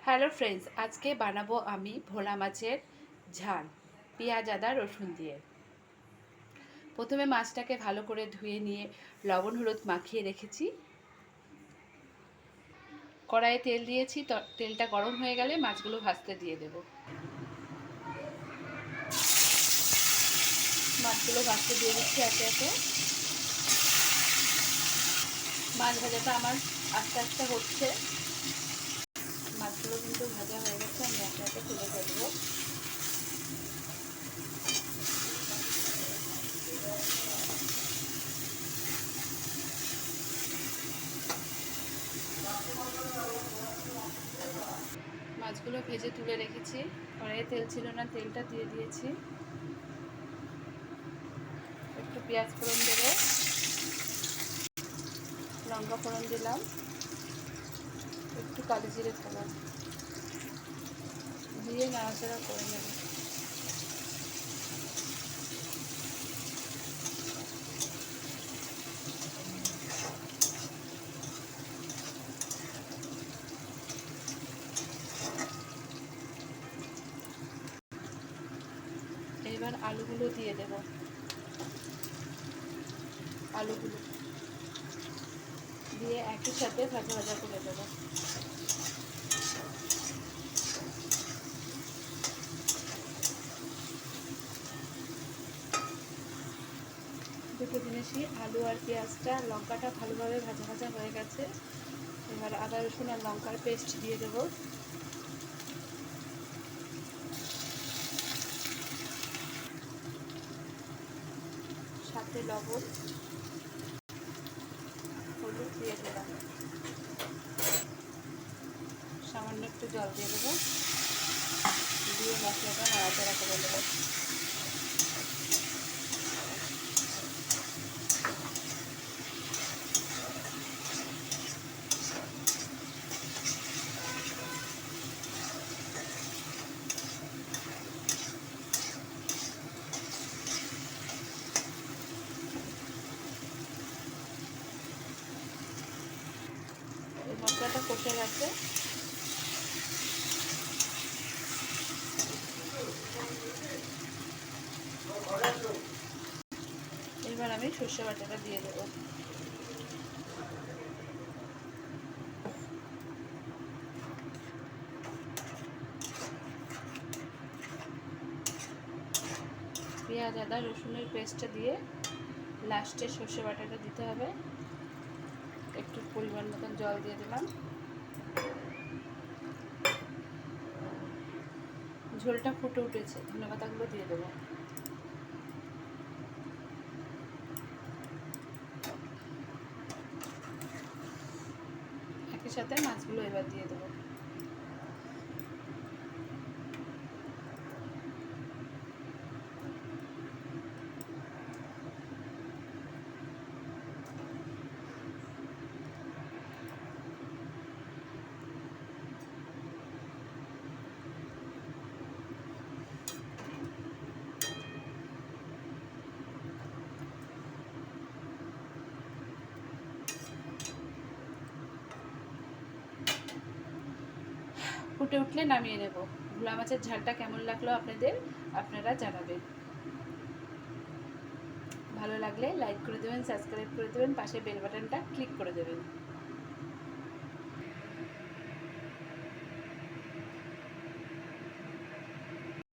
Hello friends, আজকে বানাবো আমি ভোলা মাছের ঝাল পেঁয়াজ আদা রসুন দিয়ে। প্রথমে মাছটাকে ভালো করে ধুয়ে নিয়ে লবণ হলুদ মাখিয়ে রেখেছি। কড়াইয়ে তেল দিয়েছি, তেলটা গরম হয়ে গেলে মাছগুলো ভাজতে দিয়ে দেব। মাছগুলো ভাজতে দিয়ে দিচ্ছি একে একে। মাছ ভাজাটা আমার আস্তে আস্তে হচ্ছে। মাছগুলো কিন্তু ভাজা হয়ে গেছে, আমি একে একে তুলে ফেলবো। মাছগুলো ভেজে তুলে রেখেছি। কড়াইয়ে তেল ছিল না, তেলটা দিয়ে দিয়েছি। একটু পেঁয়াজ ফোড়ন দেবো, লঙ্কা ফোড়ন দিলাম, একটু কালো জিরে ফোড়ন দিয়ে নাড়াচাড়া করে নেব। এবার আলুগুলো দিয়ে দেব। আলুগুলো দিয়ে একই সাথে ভাজা ভাজা করে দেব। দুটো জিনিসই, আলু আর পেঁয়াজটা লঙ্কাটা ভালোভাবে ভাজা ভাজা হয়ে গেছে। এবার আদা রসুন আর লঙ্কার পেস্ট দিয়ে দেব। সাথে লবণ হলুদ দিয়ে দিলাম, সামান্য একটু জল দিয়ে দেবো, দিয়ে মশলাটা নাড়াচাড়া করে দেবো। এই মশলাটা কষে গেছে। এবার আমি সর্ষে বাটাটা দিয়ে দেবো। পেঁয়াজ আদা রসুনের পেস্টটা দিয়ে লাস্টে সর্ষে বাটাটা দিতে হবে। একটু পরিমাণ মতন জল দিয়ে দিলাম। ঝোলটা ফুটে উঠেছে, ধনেপাতাগুলো দিয়ে দেবো। একই সাথে মাছগুলো এবার দিয়ে দেবো। ফুটে উঠলে নামিয়ে নেব। ভোলা মাছের ঝালটা কেমন লাগলো আপনারা জানাবেন। ভালো লাগলে লাইক করে দেবেন, সাবস্ক্রাইব করে দেবেন, পাশে বেল বাটনটা ক্লিক করে দেবেন।